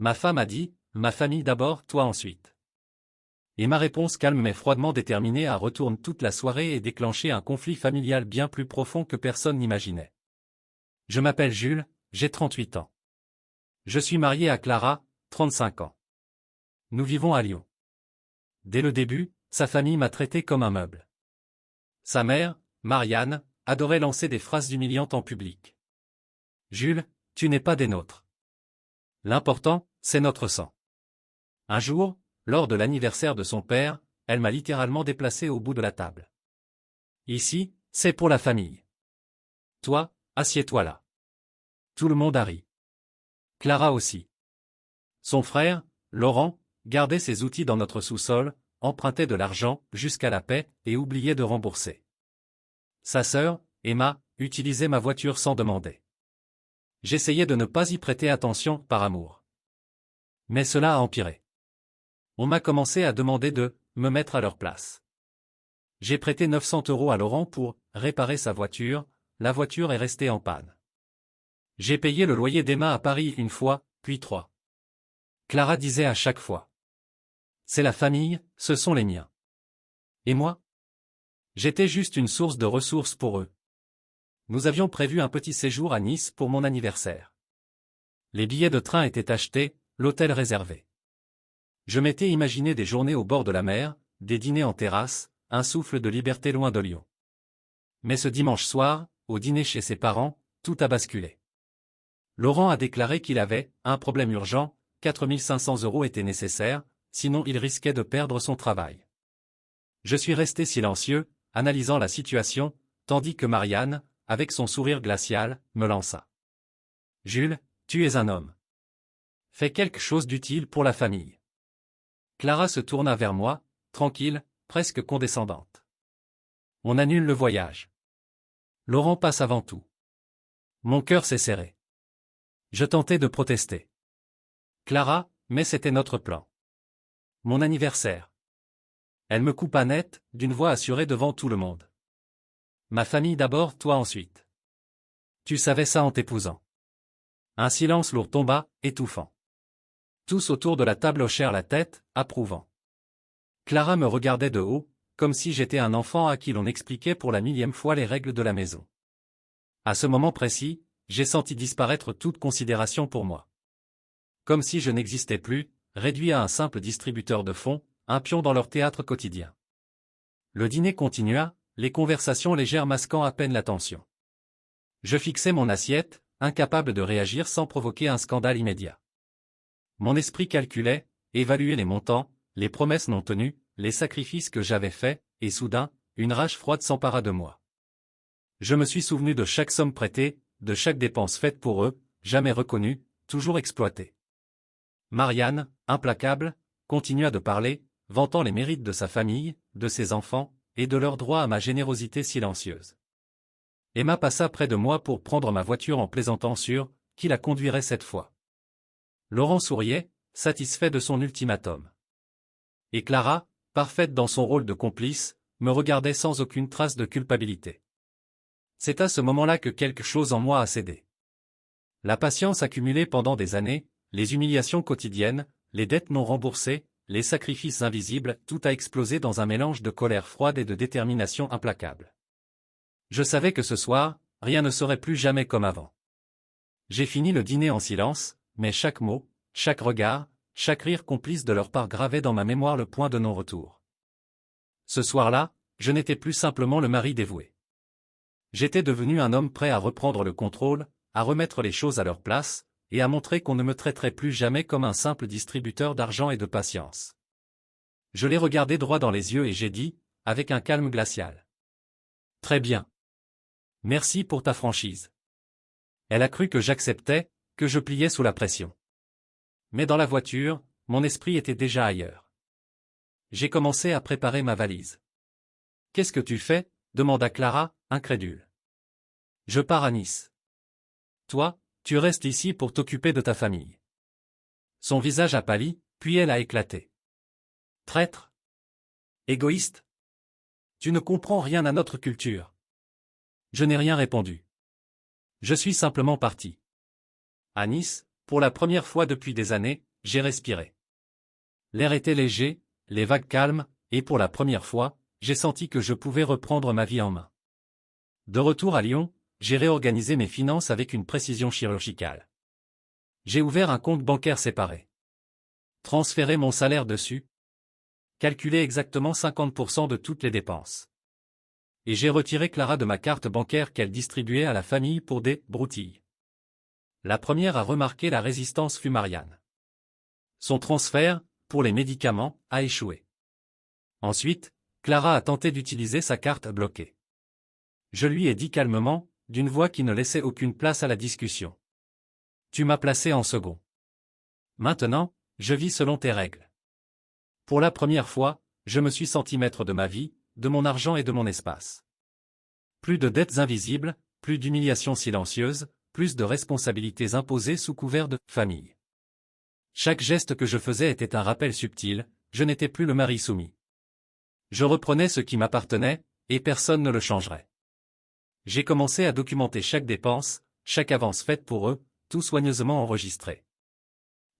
Ma femme a dit, ma famille d'abord, toi ensuite. Et ma réponse calme mais froidement déterminée retourne toute la soirée et déclencher un conflit familial bien plus profond que personne n'imaginait. Je m'appelle Jules, j'ai 38 ans. Je suis marié à Clara, 35 ans. Nous vivons à Lyon. Dès le début, sa famille m'a traité comme un meuble. Sa mère, Marianne, adorait lancer des phrases humiliantes en public. Jules, tu n'es pas des nôtres. L'important, c'est notre sang. Un jour, lors de l'anniversaire de son père, elle m'a littéralement déplacé au bout de la table. Ici, c'est pour la famille. Toi, assieds-toi là. Tout le monde a ri. Clara aussi. Son frère, Laurent, gardait ses outils dans notre sous-sol, empruntait de l'argent jusqu'à la paie et oubliait de rembourser. Sa sœur, Emma, utilisait ma voiture sans demander. J'essayais de ne pas y prêter attention par amour. Mais cela a empiré. On m'a commencé à demander de me mettre à leur place. J'ai prêté 900 € à Laurent pour réparer sa voiture, la voiture est restée en panne. J'ai payé le loyer d'Emma à Paris une fois, puis 3. Clara disait à chaque fois. C'est la famille, ce sont les miens. Et moi? J'étais juste une source de ressources pour eux. Nous avions prévu un petit séjour à Nice pour mon anniversaire. Les billets de train étaient achetés, l'hôtel réservé. Je m'étais imaginé des journées au bord de la mer, des dîners en terrasse, un souffle de liberté loin de Lyon. Mais ce dimanche soir, au dîner chez ses parents, tout a basculé. Laurent a déclaré qu'il avait un problème urgent, 4 500 € étaient nécessaires, sinon il risquait de perdre son travail. Je suis resté silencieux, analysant la situation, tandis que Marianne, avec son sourire glacial, me lança. « Jules, tu es un homme. Fais quelque chose d'utile pour la famille. » Clara se tourna vers moi, tranquille, presque condescendante. On annule le voyage. Laurent passe avant tout. Mon cœur s'est serré. Je tentais de protester. Clara, mais c'était notre plan. Mon anniversaire. Elle me coupa net, d'une voix assurée devant tout le monde. Ma famille d'abord, toi ensuite. Tu savais ça en t'épousant. Un silence lourd tomba, étouffant. Tous autour de la table hochèrent la tête, approuvant. Clara me regardait de haut, comme si j'étais un enfant à qui l'on expliquait pour la 1000e fois les règles de la maison. À ce moment précis, j'ai senti disparaître toute considération pour moi. Comme si je n'existais plus, réduit à un simple distributeur de fonds, un pion dans leur théâtre quotidien. Le dîner continua, les conversations légères masquant à peine la tension. Je fixais mon assiette, incapable de réagir sans provoquer un scandale immédiat. Mon esprit calculait, évaluait les montants, les promesses non tenues, les sacrifices que j'avais faits, et soudain, une rage froide s'empara de moi. Je me suis souvenu de chaque somme prêtée, de chaque dépense faite pour eux, jamais reconnue, toujours exploitée. Marianne, implacable, continua de parler, vantant les mérites de sa famille, de ses enfants, et de leur droit à ma générosité silencieuse. Emma passa près de moi pour prendre ma voiture en plaisantant sur qui la conduirait cette fois. Laurent souriait, satisfait de son ultimatum. Et Clara, parfaite dans son rôle de complice, me regardait sans aucune trace de culpabilité. C'est à ce moment-là que quelque chose en moi a cédé. La patience accumulée pendant des années, les humiliations quotidiennes, les dettes non remboursées, les sacrifices invisibles, tout a explosé dans un mélange de colère froide et de détermination implacable. Je savais que ce soir, rien ne serait plus jamais comme avant. J'ai fini le dîner en silence, mais chaque mot, chaque regard, chaque rire complice de leur part gravait dans ma mémoire le point de non-retour. Ce soir-là, je n'étais plus simplement le mari dévoué. J'étais devenu un homme prêt à reprendre le contrôle, à remettre les choses à leur place, et à montrer qu'on ne me traiterait plus jamais comme un simple distributeur d'argent et de patience. Je l'ai regardé droit dans les yeux et j'ai dit, avec un calme glacial. Très bien. Merci pour ta franchise. Elle a cru que j'acceptais, que je pliais sous la pression. Mais dans la voiture, mon esprit était déjà ailleurs. J'ai commencé à préparer ma valise. « Qu'est-ce que tu fais ?» demanda Clara, incrédule. « Je pars à Nice. Toi, tu restes ici pour t'occuper de ta famille. » Son visage a pâli, puis elle a éclaté. « Traître. Égoïste. Tu ne comprends rien à notre culture. » Je n'ai rien répondu. Je suis simplement parti. À Nice, Pour la première fois depuis des années, j'ai respiré. L'air était léger, les vagues calmes, et pour la première fois, j'ai senti que je pouvais reprendre ma vie en main. De retour à Lyon, j'ai réorganisé mes finances avec une précision chirurgicale. J'ai ouvert un compte bancaire séparé. Transféré mon salaire dessus. Calculé exactement 50% de toutes les dépenses. Et j'ai retiré Clara de ma carte bancaire qu'elle distribuait à la famille pour des broutilles. La première à remarquer la résistance fut Marianne. Son transfert, pour les médicaments, a échoué. Ensuite, Clara a tenté d'utiliser sa carte bloquée. Je lui ai dit calmement, d'une voix qui ne laissait aucune place à la discussion. Tu m'as placé en second. Maintenant, je vis selon tes règles. Pour la première fois, je me suis senti maître de ma vie, de mon argent et de mon espace. Plus de dettes invisibles, plus d'humiliations silencieuses, plus de responsabilités imposées sous couvert de famille. Chaque geste que je faisais était un rappel subtil, je n'étais plus le mari soumis. Je reprenais ce qui m'appartenait, et personne ne le changerait. J'ai commencé à documenter chaque dépense, chaque avance faite pour eux, tout soigneusement enregistré.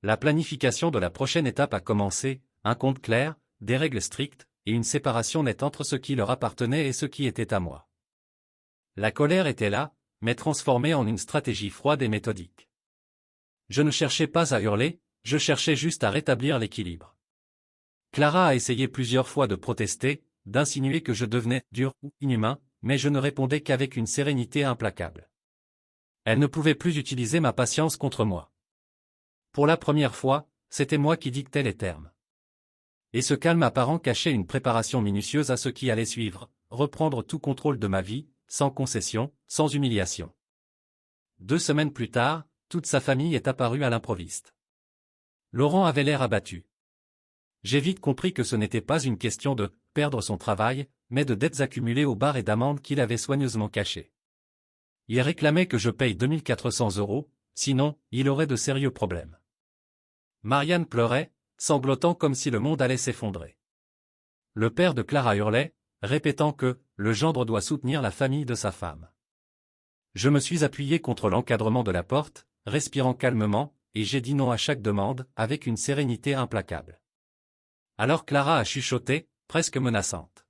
La planification de la prochaine étape a commencé, un compte clair, des règles strictes, et une séparation nette entre ce qui leur appartenait et ce qui était à moi. La colère était là, mais transformée en une stratégie froide et méthodique. Je ne cherchais pas à hurler, je cherchais juste à rétablir l'équilibre. Clara a essayé plusieurs fois de protester, d'insinuer que je devenais dur ou inhumain, mais je ne répondais qu'avec une sérénité implacable. Elle ne pouvait plus utiliser ma patience contre moi. Pour la première fois, c'était moi qui dictais les termes. Et ce calme apparent cachait une préparation minutieuse à ce qui allait suivre, reprendre tout contrôle de ma vie, sans concession, sans humiliation. 2 semaines plus tard, toute sa famille est apparue à l'improviste. Laurent avait l'air abattu. J'ai vite compris que ce n'était pas une question de perdre son travail, mais de dettes accumulées au bar et d'amendes qu'il avait soigneusement cachées. Il réclamait que je paye 2400 €, sinon, il aurait de sérieux problèmes. Marianne pleurait, sanglotant comme si le monde allait s'effondrer. Le père de Clara hurlait, répétant que le gendre doit soutenir la famille de sa femme. Je me suis appuyé contre l'encadrement de la porte, respirant calmement, et j'ai dit non à chaque demande, avec une sérénité implacable. Alors Clara a chuchoté, presque menaçante.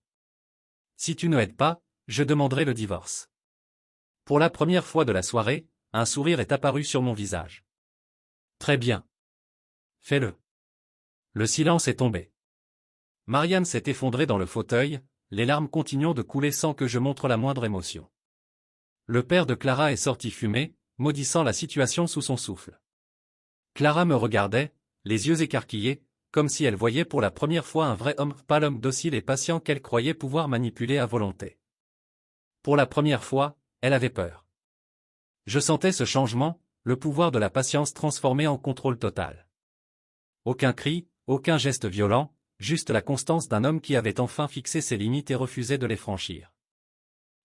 Si tu ne aides pas, je demanderai le divorce. Pour la première fois de la soirée, un sourire est apparu sur mon visage. Très bien. Fais-le. Le silence est tombé. Marianne s'est effondrée dans le fauteuil, les larmes continuant de couler sans que je montre la moindre émotion. Le père de Clara est sorti fumer, maudissant la situation sous son souffle. Clara me regardait, les yeux écarquillés, comme si elle voyait pour la première fois un vrai homme, pas l'homme docile et patient qu'elle croyait pouvoir manipuler à volonté. Pour la première fois, elle avait peur. Je sentais ce changement, le pouvoir de la patience transformé en contrôle total. Aucun cri, aucun geste violent, juste la constance d'un homme qui avait enfin fixé ses limites et refusait de les franchir.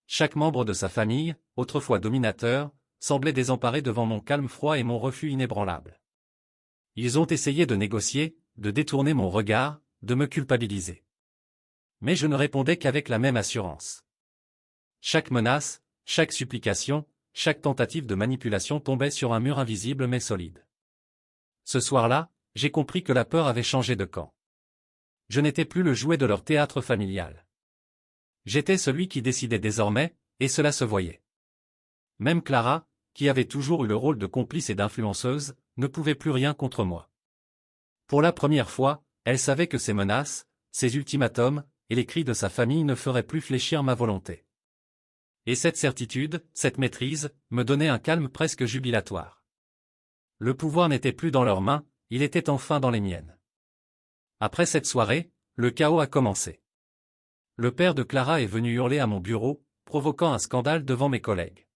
Chaque membre de sa famille, autrefois dominateur, semblait désemparé devant mon calme froid et mon refus inébranlable. Ils ont essayé de négocier, de détourner mon regard, de me culpabiliser. Mais je ne répondais qu'avec la même assurance. Chaque menace, chaque supplication, chaque tentative de manipulation tombait sur un mur invisible mais solide. Ce soir-là, j'ai compris que la peur avait changé de camp. Je n'étais plus le jouet de leur théâtre familial. J'étais celui qui décidait désormais, et cela se voyait. Même Clara, qui avait toujours eu le rôle de complice et d'influenceuse, ne pouvait plus rien contre moi. Pour la première fois, elle savait que ses menaces, ses ultimatums, et les cris de sa famille ne feraient plus fléchir ma volonté. Et cette certitude, cette maîtrise, me donnait un calme presque jubilatoire. Le pouvoir n'était plus dans leurs mains, il était enfin dans les miennes. Après cette soirée, le chaos a commencé. Le père de Clara est venu hurler à mon bureau, provoquant un scandale devant mes collègues.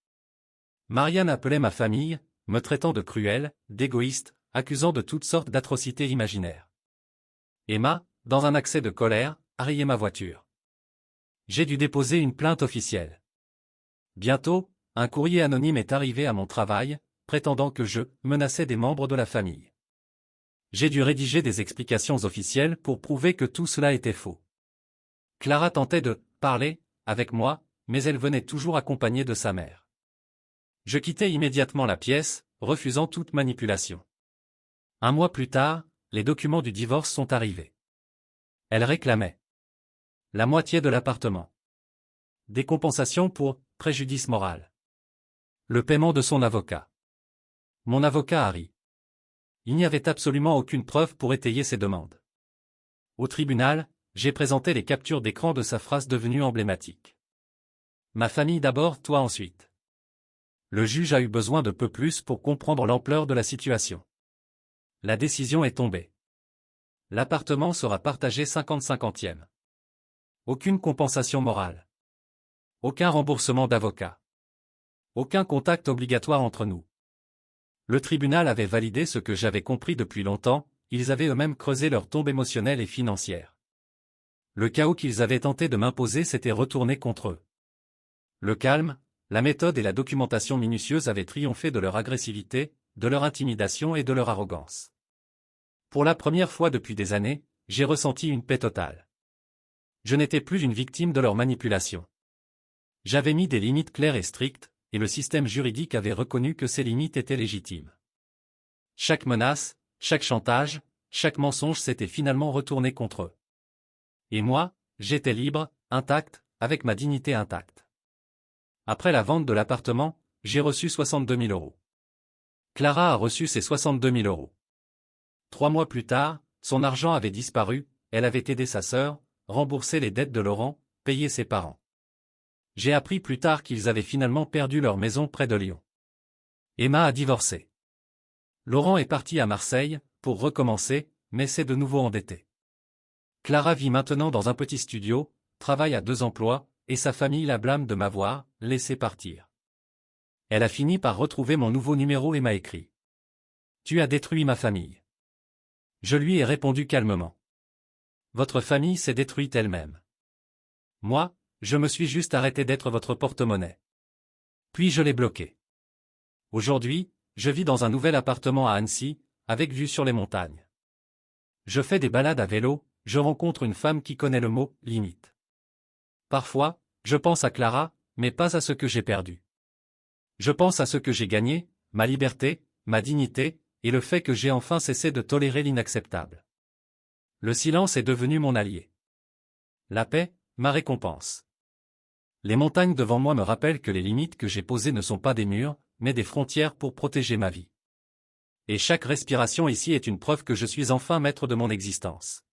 Marianne appelait ma famille, me traitant de cruel, d'égoïste, accusant de toutes sortes d'atrocités imaginaires. Emma, dans un accès de colère, a rayé ma voiture. J'ai dû déposer une plainte officielle. Bientôt, un courrier anonyme est arrivé à mon travail, prétendant que je menaçais des membres de la famille. J'ai dû rédiger des explications officielles pour prouver que tout cela était faux. Clara tentait de parler avec moi, mais elle venait toujours accompagnée de sa mère. Je quittai immédiatement la pièce, refusant toute manipulation. Un mois plus tard, les documents du divorce sont arrivés. Elle réclamait la moitié de l'appartement. Des compensations pour préjudice moral. Le paiement de son avocat. Mon avocat a ri. Il n'y avait absolument aucune preuve pour étayer ses demandes. Au tribunal, j'ai présenté les captures d'écran de sa phrase devenue emblématique. Ma famille d'abord, toi ensuite. Le juge a eu besoin de peu plus pour comprendre l'ampleur de la situation. La décision est tombée. L'appartement sera partagé 50-50e. Aucune compensation morale. Aucun remboursement d'avocat. Aucun contact obligatoire entre nous. Le tribunal avait validé ce que j'avais compris depuis longtemps, ils avaient eux-mêmes creusé leur tombe émotionnelle et financière. Le chaos qu'ils avaient tenté de m'imposer s'était retourné contre eux. Le calme, la méthode et la documentation minutieuse avaient triomphé de leur agressivité, de leur intimidation et de leur arrogance. Pour la première fois depuis des années, j'ai ressenti une paix totale. Je n'étais plus une victime de leur manipulation. J'avais mis des limites claires et strictes, et le système juridique avait reconnu que ces limites étaient légitimes. Chaque menace, chaque chantage, chaque mensonge s'était finalement retourné contre eux. Et moi, j'étais libre, intact, avec ma dignité intacte. Après la vente de l'appartement, j'ai reçu 62 000 €. Clara a reçu ses 62 000 €. 3 mois plus tard, son argent avait disparu, elle avait aidé sa sœur, remboursé les dettes de Laurent, payé ses parents. J'ai appris plus tard qu'ils avaient finalement perdu leur maison près de Lyon. Emma a divorcé. Laurent est parti à Marseille, pour recommencer, mais s'est de nouveau endetté. Clara vit maintenant dans un petit studio, travaille à 2 emplois, et sa famille la blâme de m'avoir laissé partir. Elle a fini par retrouver mon nouveau numéro et m'a écrit. Tu as détruit ma famille. Je lui ai répondu calmement. Votre famille s'est détruite elle-même. Moi, je me suis juste arrêté d'être votre porte-monnaie. Puis je l'ai bloqué. Aujourd'hui, je vis dans un nouvel appartement à Annecy, avec vue sur les montagnes. Je fais des balades à vélo, je rencontre une femme qui connaît le mot « limite ». Parfois, je pense à Clara, mais pas à ce que j'ai perdu. Je pense à ce que j'ai gagné, ma liberté, ma dignité, et le fait que j'ai enfin cessé de tolérer l'inacceptable. Le silence est devenu mon allié. La paix, ma récompense. Les montagnes devant moi me rappellent que les limites que j'ai posées ne sont pas des murs, mais des frontières pour protéger ma vie. Et chaque respiration ici est une preuve que je suis enfin maître de mon existence.